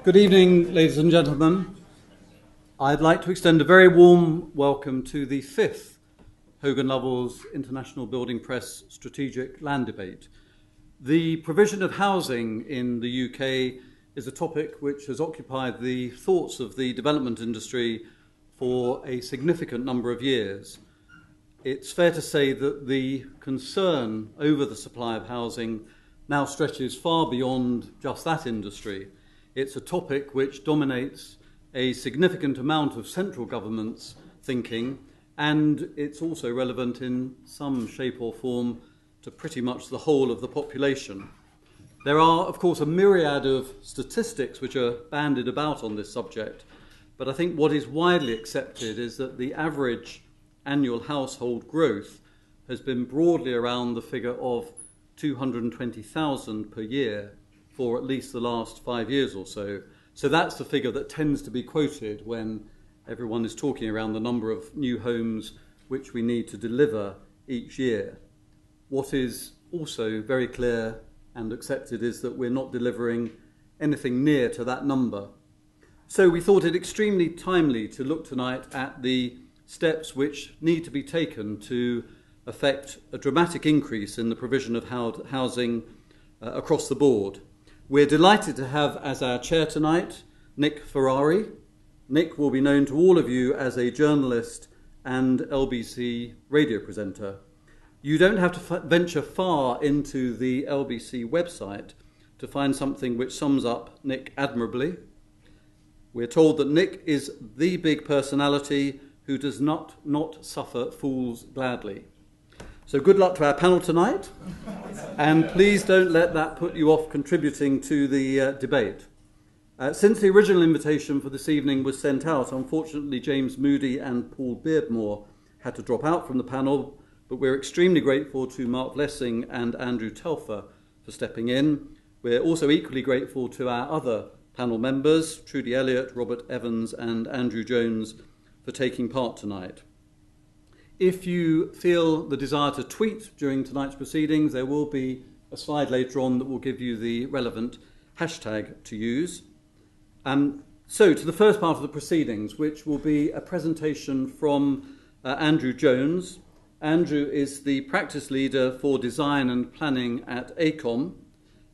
Good evening, ladies and gentlemen. I'd like to extend a very warm welcome to the fifth Hogan Lovells International Building Press Strategic Land Debate. The provision of housing in the UK is a topic which has occupied the thoughts of the development industry for a significant number of years. It's fair to say that the concern over the supply of housing now stretches far beyond just that industry. It's a topic which dominates a significant amount of central government's thinking, and it's also relevant in some shape or form to pretty much the whole of the population. There are, of course, a myriad of statistics which are bandied about on this subject, but I think what is widely accepted is that the average annual household growth has been broadly around the figure of 220,000 per year for at least the last 5 years or so. So that's the figure that tends to be quoted when everyone is talking around the number of new homes which we need to deliver each year. What is also very clear and accepted is that we're not delivering anything near to that number. So we thought it extremely timely to look tonight at the steps which need to be taken to effect a dramatic increase in the provision of housing across the board. We're delighted to have as our chair tonight Nick Ferrari. Nick will be known to all of you as a journalist and LBC radio presenter. You don't have to venture far into the LBC website to find something which sums up Nick admirably. We're told that Nick is the big personality who does not suffer fools gladly. So good luck to our panel tonight, and please don't let that put you off contributing to the debate. Since the original invitation for this evening was sent out, unfortunately James Moody and Paul Beardmore had to drop out from the panel, but we're extremely grateful to Mark Lessing and Andrew Telfer for stepping in. We're also equally grateful to our other panel members, Trudy Elliott, Robert Evans and Andrew Jones, for taking part tonight. If you feel the desire to tweet during tonight's proceedings, there will be a slide later on that will give you the relevant hashtag to use. So to the first part of the proceedings, which will be a presentation from Andrew Jones. Andrew is the practice leader for design and planning at AECOM,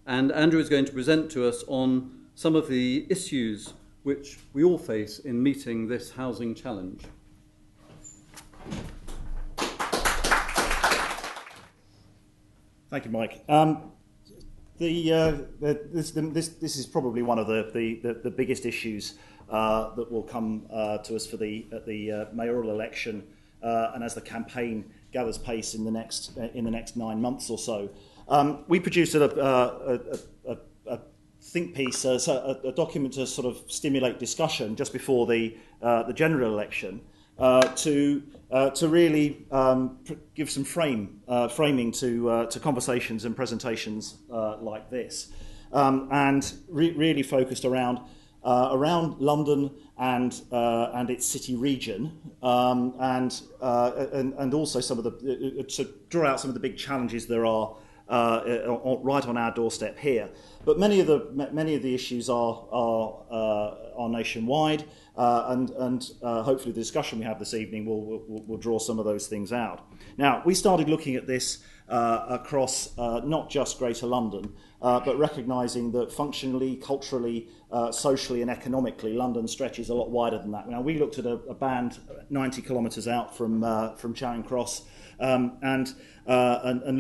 and Andrew is going to present to us on some of the issues which we all face in meeting this housing challenge. Thank you, Mike. This is probably one of the biggest issues that will come to us at the mayoral election, and as the campaign gathers pace in the next 9 months or so. We produced a think piece, a document to sort of stimulate discussion just before the general election, to really give some framing to conversations and presentations like this, and really focused around London and its city region, and also some of the to draw out some of the big challenges there are right on our doorstep here. But many of the issues are nationwide, and hopefully the discussion we have this evening will draw some of those things out. Now, we started looking at this across not just Greater London, but recognising that functionally, culturally, socially and economically, London stretches a lot wider than that. Now, we looked at a band 90 kilometres out from Charing Cross, and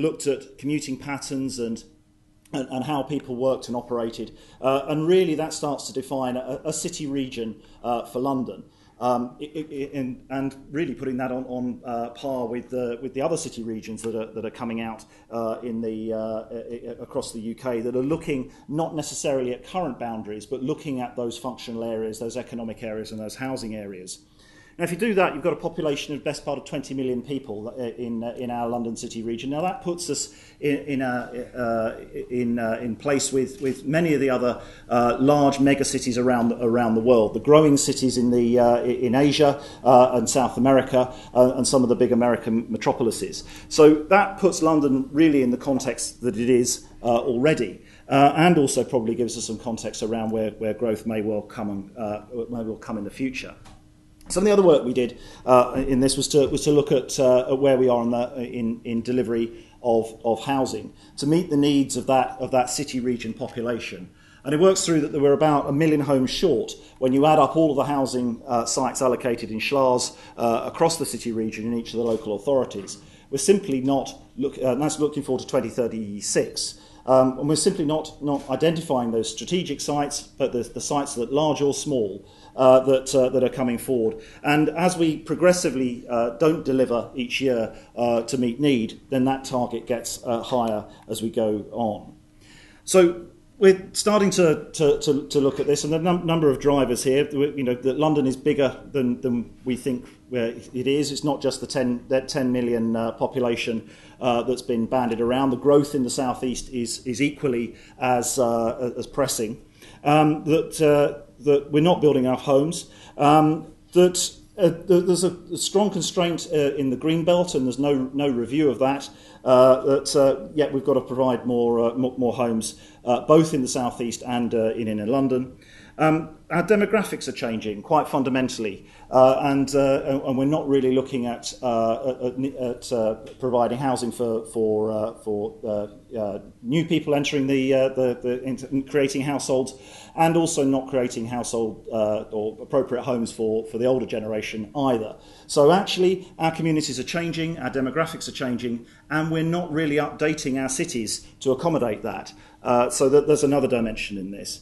looked at commuting patterns and how people worked and operated, and really that starts to define a city region for London, and really putting that on par with the other city regions that are coming out across the UK, that are looking not necessarily at current boundaries, but looking at those functional areas, those economic areas, and those housing areas. Now, if you do that, you've got a population of the best part of 20 million people in our London City region. Now, that puts us in place with many of the other large megacities around the world. The growing cities in Asia and South America and some of the big American metropolises. So that puts London really in the context that it is already. And also probably gives us some context around where growth may well come in the future. Some of the other work we did in this was to look at where we are in delivery of housing to meet the needs of that city region population. And it works through that there were about 1 million homes short when you add up all of the housing sites allocated in SHLARs across the city region in each of the local authorities. We're simply not that's looking forward to 2036. And we're simply not identifying those strategic sites, but the sites that large or small that are coming forward. And as we progressively don't deliver each year to meet need, then that target gets higher as we go on. So we're starting to look at this, and a number of drivers here. You know, that London is bigger than we think it is. It's not just that 10 million population that's been banded around. The growth in the southeast is equally as pressing. That we're not building enough homes. There's a strong constraint in the green belt, and there's no review of that. Yet we've got to provide more homes, both in the southeast and in inner London. Our demographics are changing quite fundamentally, and we're not really looking at providing housing for new people entering creating households, and also not creating household or appropriate homes for the older generation either. So actually, our communities are changing, our demographics are changing, and we're not really updating our cities to accommodate that. So there's another dimension in this.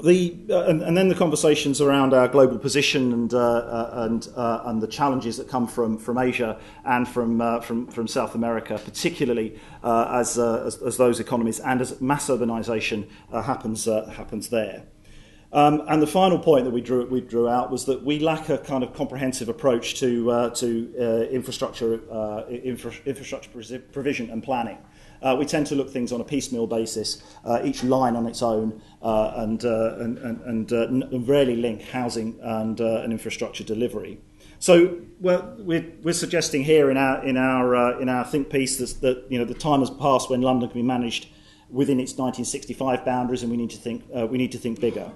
And then the conversations around our global position and the challenges that come from Asia and from South America, particularly as those economies and as mass urbanisation happens there. And the final point that we drew out was that we lack a kind of comprehensive approach to infrastructure provision and planning. We tend to look at things on a piecemeal basis, each line on its own, and rarely link housing and infrastructure delivery. So we're suggesting here in our think piece that the time has passed when London can be managed within its 1965 boundaries, and we need to think bigger.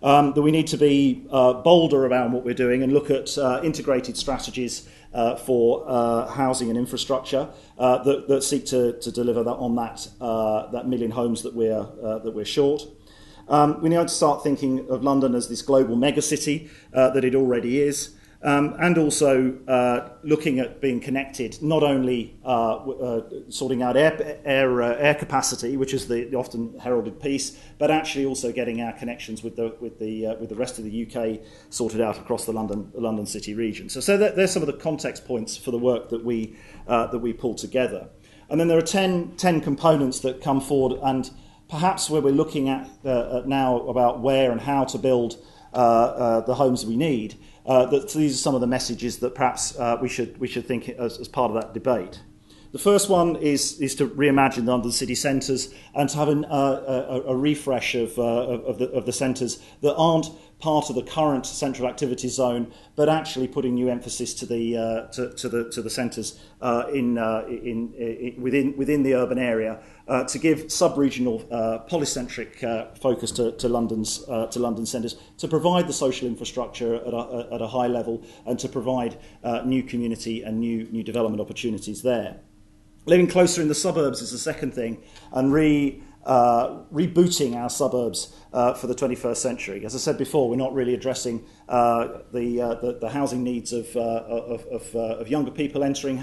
That we need to be bolder about what we're doing and look at integrated strategies for housing and infrastructure that seek to deliver that on that million homes that we're short. We need to start thinking of London as this global megacity that it already is. And also looking at being connected, not only sorting out air capacity, which is the often heralded piece, but actually also getting our connections with the rest of the UK sorted out across the London City region. So there's some of the context points for the work that we pulled together. And then there are 10 components that come forward, and perhaps where we're looking at now about where and how to build the homes we need. These are some of the messages that perhaps we should think as part of that debate. The first one is to reimagine the London city centres and to have a refresh of the centres that aren't part of the current central activity zone, but actually putting new emphasis to the centres within the urban area to give sub-regional polycentric focus to London centres, to provide the social infrastructure at a high level, and to provide new community and new development opportunities there. Living closer in the suburbs is the second thing, and rebooting our suburbs for the 21st century. As I said before, we're not really addressing the housing needs of younger people entering,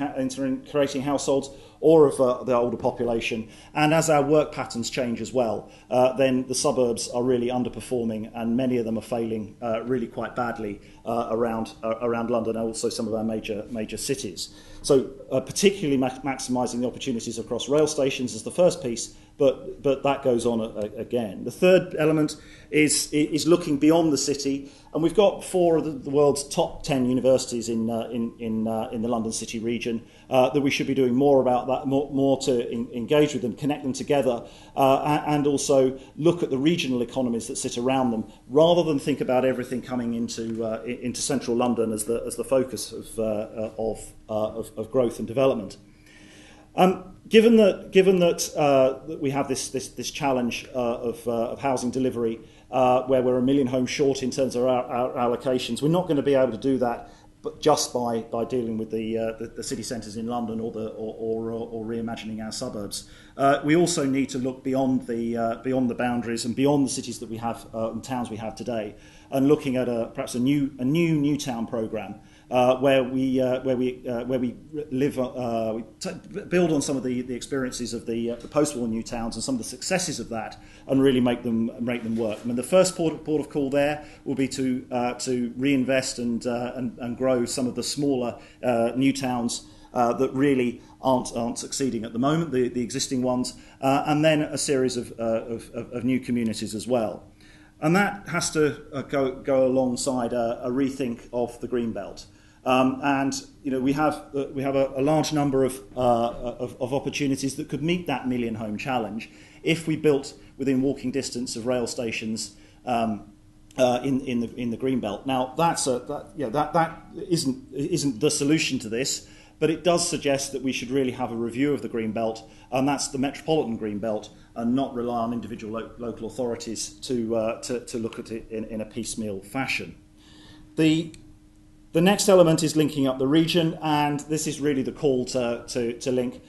creating households, or of the older population. And as our work patterns change as well, then the suburbs are really underperforming, and many of them are failing really quite badly around London and also some of our major cities. So particularly maximising the opportunities across rail stations is the first piece, but that goes on again. The third element government is looking beyond the city, and we've got 4 of the world's top 10 universities in the London City region that we should be doing more about that, more to engage with them, connect them together, and also look at the regional economies that sit around them, rather than think about everything coming into central London as the focus of growth and development. Given that we have this challenge of housing delivery, where we're 1 million homes short in terms of our allocations, we're not going to be able to do that, but just by dealing with the city centres in London or reimagining our suburbs. We also need to look beyond the boundaries and beyond the cities that we have and towns we have today, and looking at perhaps a new town programme. Where we live, build on some of the experiences of the post-war new towns and some of the successes of that, and really make them work. I mean, the first port of call there will be to reinvest and grow some of the smaller new towns that really aren't succeeding at the moment, the existing ones, and then a series of new communities as well. And that has to go alongside a rethink of the green belt. And we have a large number of opportunities that could meet that 1 million home challenge if we built within walking distance of rail stations in the green belt. Now that isn't the solution to this, but it does suggest that we should really have a review of the green belt, and that's the metropolitan green belt, and not rely on individual local authorities to look at it in a piecemeal fashion. The next element is linking up the region, and this is really the call to link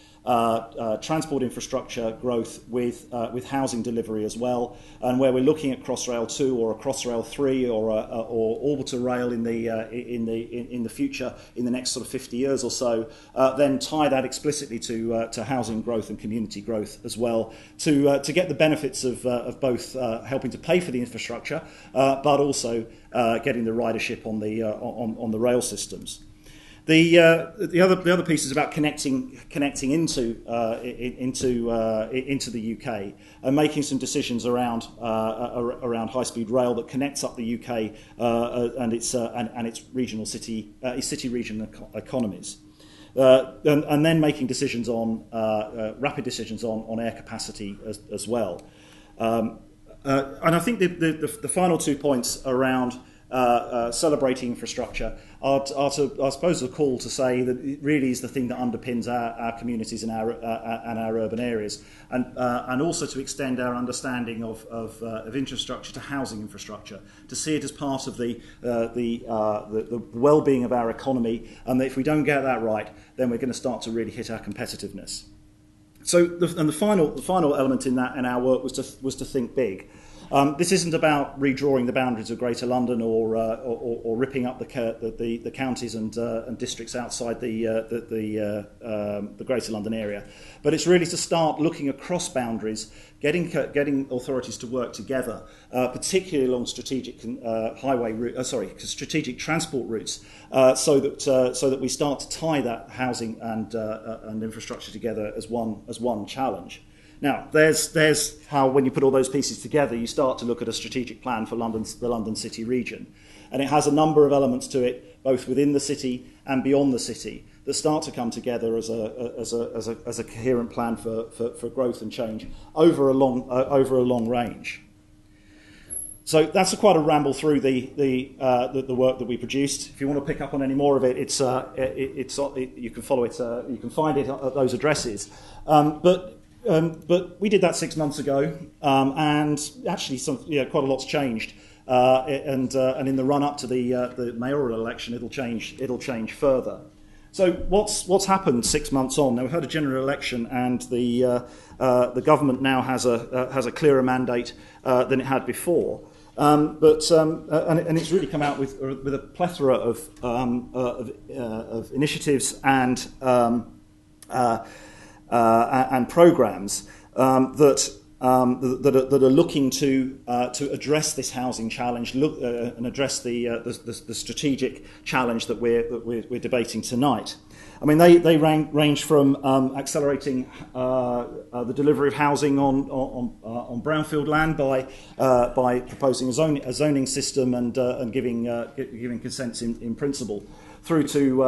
transport infrastructure growth with housing delivery as well, and where we're looking at Crossrail 2 or a Crossrail 3 or Orbital Rail in the future, in the next sort of 50 years or so, then tie that explicitly to housing growth and community growth as well, to get the benefits of both helping to pay for the infrastructure, but also getting the ridership on the rail systems. The other piece is about connecting into the UK and making some decisions around high-speed rail that connects up the UK and its regional city regional economies, and then making decisions on rapid decisions on air capacity as well. And I think the final 2 points around celebrating infrastructure are I suppose, a call to say that it really is the thing that underpins our communities and our urban areas, and also to extend our understanding of infrastructure to housing infrastructure, to see it as part of the well-being of our economy, and that if we don't get that right, then we're going to start to really hit our competitiveness. So, the final element in our work was to think big. This isn't about redrawing the boundaries of Greater London or ripping up the counties and districts outside the Greater London area, but it's really to start looking across boundaries, getting authorities to work together, particularly along strategic strategic transport routes, so that we start to tie that housing and infrastructure together as one challenge. Now, there's how, when you put all those pieces together, you start to look at a strategic plan for the London City region. And it has a number of elements to it, both within the city and beyond the city, that start to come together as a coherent plan for growth and change over a long range. So that's quite a ramble through the work that we produced. If you want to pick up on any more of it, you can follow it. You can find it at those addresses. But we did that 6 months ago, and actually quite a lot's changed. And in the run up to the mayoral election, it'll change further. So what's happened 6 months on? Now, we've had a general election, and the government now has a clearer mandate than it had before. And it's really come out with a plethora of initiatives and programs that that are looking to address this housing challenge, and address the strategic challenge that we're debating tonight. I mean, they range from accelerating the delivery of housing on brownfield land by proposing a zoning system and giving consents in principle, through to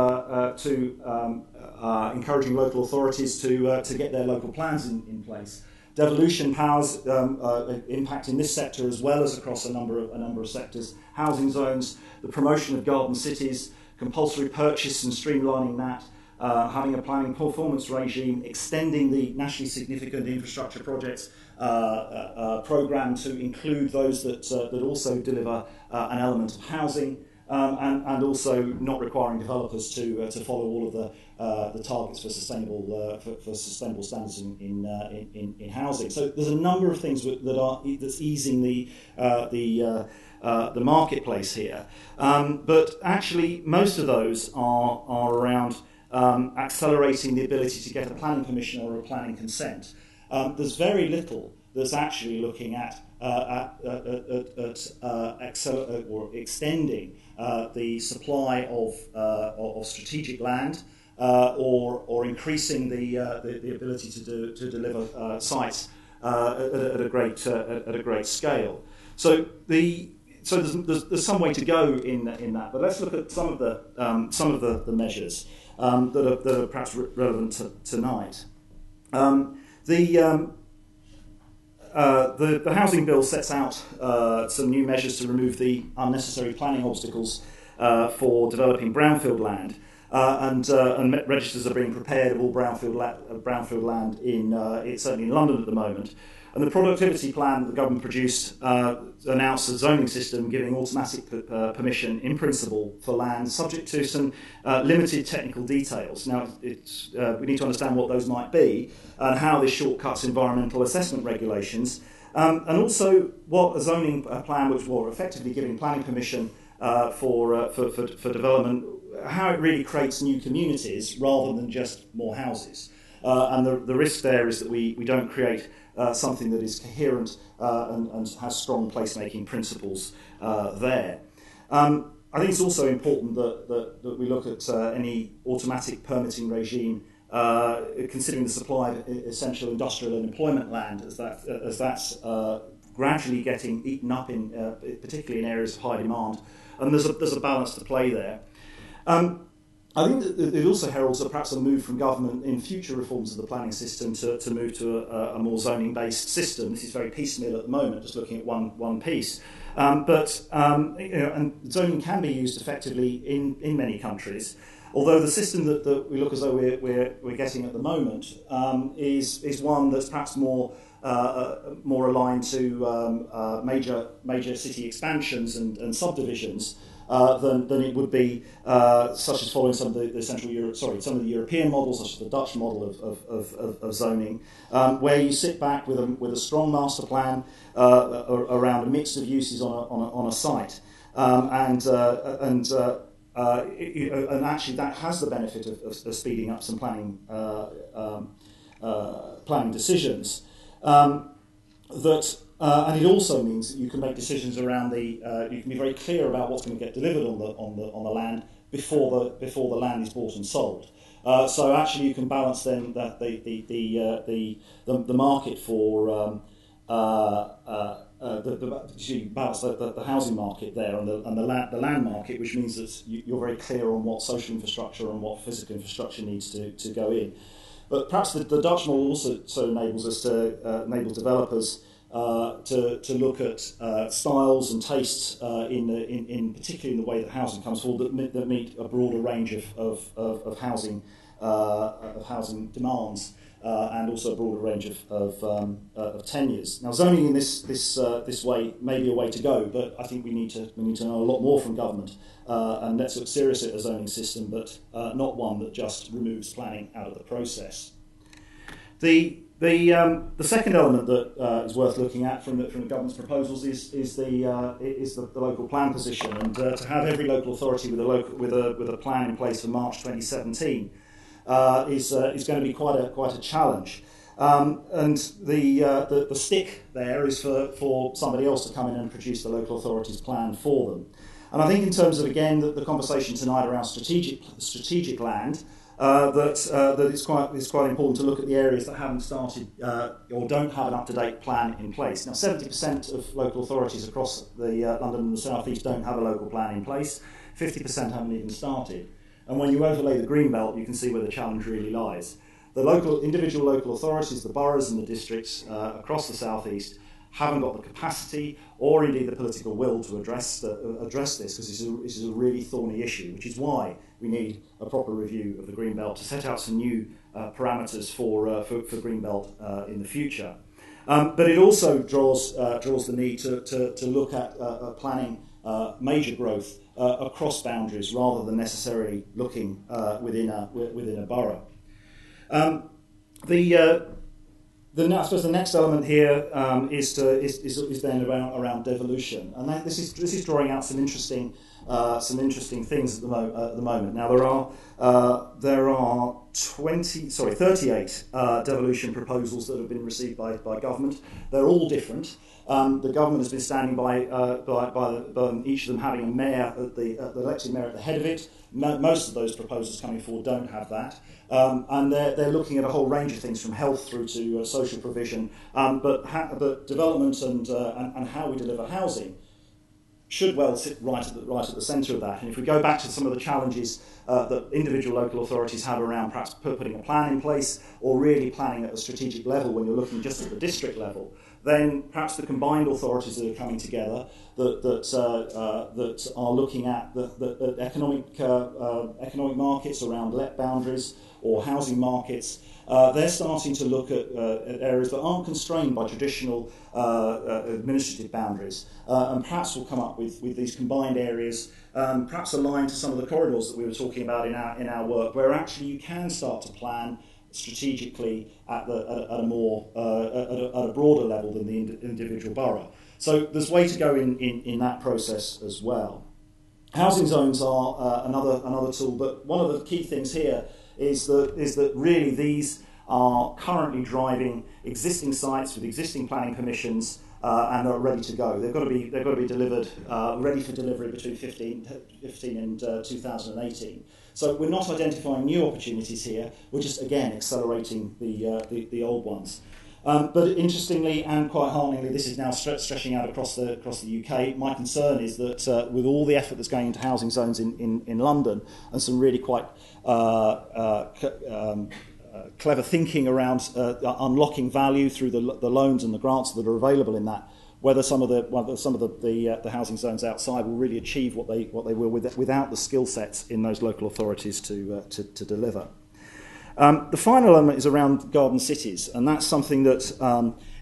encouraging local authorities to get their local plans in place. Devolution powers impact in this sector as well as across a number of sectors. Housing zones, the promotion of garden cities, compulsory purchase and streamlining that, having a planning performance regime, extending the nationally significant infrastructure projects programme to include those that also deliver an element of housing, and also not requiring developers to follow all of the targets for sustainable standards in housing. So there's a number of things that's easing the marketplace here, but actually most of those are around accelerating the ability to get a planning permission or a planning consent. There's very little that's actually looking at extending the supply of strategic land, or increasing the ability to deliver sites at a great scale. So there's some way to go in that. But let's look at some of the measures that are perhaps relevant tonight. The housing bill sets out some new measures to remove the unnecessary planning obstacles for developing brownfield land, and registers are being prepared of all brownfield land certainly in London at the moment. And the productivity plan that the government produced announced a zoning system giving automatic permission in principle for land, subject to some limited technical details. Now, we need to understand what those might be and how this shortcuts environmental assessment regulations, and also what a zoning plan, which was effectively giving planning permission for development, how it really creates new communities rather than just more houses. And the risk there is that we don't create something that is coherent and has strong placemaking principles there. I think it's also important that we look at any automatic permitting regime, considering the supply of essential industrial and employment land, as that's gradually getting eaten up particularly in areas of high demand, and there's a balance to play there. I think that it also heralds perhaps a move from government in future reforms of the planning system to move to a more zoning-based system. This is very piecemeal at the moment, just looking at one piece. And zoning can be used effectively in many countries. Although the system that we look as though we're getting at the moment is one that's perhaps more aligned to major city expansions and subdivisions. Than it would be, such as following some of the European models, such as the Dutch model of zoning, where you sit back with a strong master plan around a mix of uses on a site, and actually that has the benefit of speeding up some planning decisions. And it also means that you can make decisions around you can be very clear about what's going to get delivered on the land before the land is bought and sold. So actually, you can balance then the market for balance the housing market there and the land market, which means that you're very clear on what social infrastructure and what physical infrastructure needs to go in. But perhaps the Dutch model also enables us to enable developers to look at styles and tastes in particularly in the way that housing comes forward that meet a broader range of housing demands and also a broader range of tenures. Now, zoning in this way may be a way to go, but I think we need to know a lot more from government, and let's look seriously at a zoning system, but not one that just removes planning out of the process. The second element that is worth looking at from the government's proposals is the local plan position, and to have every local authority with a plan in place for March 2017 is going to be quite a challenge. And the stick there is for somebody else to come in and produce the local authority's plan for them. And I think in terms of, again, the conversation tonight around strategic land, that it's quite important to look at the areas that haven't started or don't have an up-to-date plan in place. Now, 70% of local authorities across the London and the South East don't have a local plan in place. 50% haven't even started. And when you overlay the Greenbelt, you can see where the challenge really lies. The individual local authorities, the boroughs and the districts across the South East haven't got the capacity or indeed the political will to address this, because this is a really thorny issue, which is why we need a proper review of the Greenbelt to set out some new parameters for Greenbelt in the future. But it also draws the need to look at planning major growth across boundaries rather than necessarily looking within a borough. I suppose the next element here is then around devolution, and this is drawing out some interesting things at the moment. Now there are 38 devolution proposals that have been received by government. They're all different. The government has been standing by each of them having a mayor the elected mayor at the head of it. Most of those proposals coming forward don't have that, and they're looking at a whole range of things from health through to social provision. But development and how we deliver housing should well sit right at the centre of that. And if we go back to some of the challenges that individual local authorities have around perhaps putting a plan in place or really planning at a strategic level when you're looking just at the district level, then perhaps the combined authorities that are coming together that are looking at the economic markets around let boundaries or housing markets, they're starting to look at areas that aren't constrained by traditional administrative boundaries, and perhaps will come up with these combined areas, perhaps aligned to some of the corridors that we were talking about in our work, where actually you can start to plan strategically at a broader level than the individual borough. So there's way to go in that process as well. Housing zones are another tool, but one of the key things here is that really these are currently driving existing sites with existing planning permissions and are ready to go. They've got to be delivered, ready for delivery between 15 and 2018. So we're not identifying new opportunities here. We're just again accelerating the old ones. But interestingly and quite hearteningly, this is now stretching out across the UK. My concern is that with all the effort that's going into housing zones in London and some really quite clever thinking around unlocking value through the loans and the grants that are available in that, whether some of the housing zones outside will really achieve what they will without the skill sets in those local authorities to deliver. The final element is around garden cities, and that's something that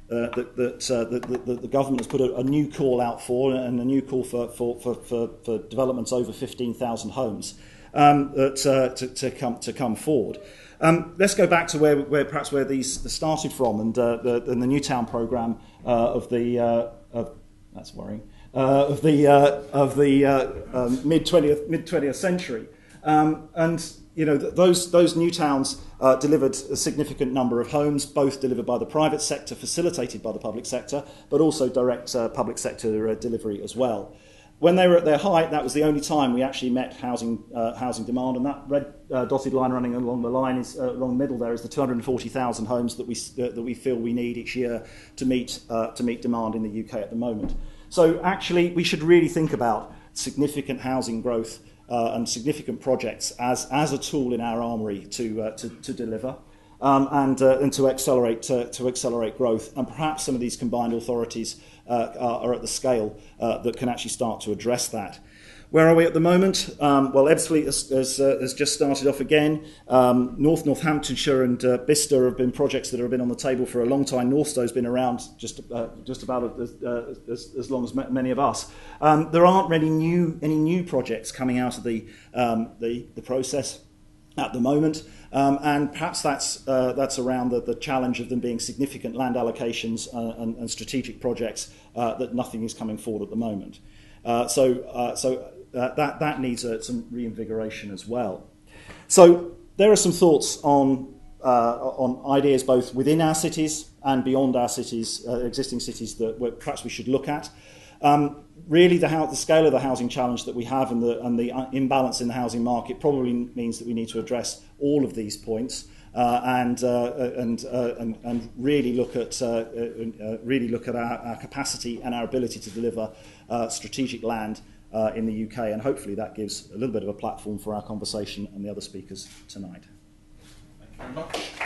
the government has put a new call out for, and a new call for developments over 15,000 homes to come forward. Let's go back to where these started from, and the Newtown programme of the mid 20th century, and you know those new towns delivered a significant number of homes, both delivered by the private sector, facilitated by the public sector, but also direct public sector delivery as well. When they were at their height, that was the only time we actually met housing demand, and that red dotted line running along the line is along the middle there is the 240,000 homes that we feel we need each year to meet demand in the UK at the moment. So actually, we should really think about significant housing growth and significant projects as a tool in our armoury to deliver. And to accelerate growth, and perhaps some of these combined authorities are at the scale that can actually start to address that. Where are we at the moment? Well, Ebbsfleet has just started off again. Northamptonshire and Bicester have been projects that have been on the table for a long time. Northstow's been around just about as long as many of us. There aren't really any new projects coming out of the process at the moment, and perhaps that's around the challenge of them being significant land allocations and strategic projects that nothing is coming forward at the moment. So that needs some reinvigoration as well. So there are some thoughts on on ideas both within our cities and beyond our cities, existing cities that perhaps we should look at. Really, the scale of the housing challenge that we have and the imbalance in the housing market probably means that we need to address all of these points and really look at our capacity and our ability to deliver strategic land in the UK, and hopefully that gives a little bit of a platform for our conversation and the other speakers tonight. Thank you very much.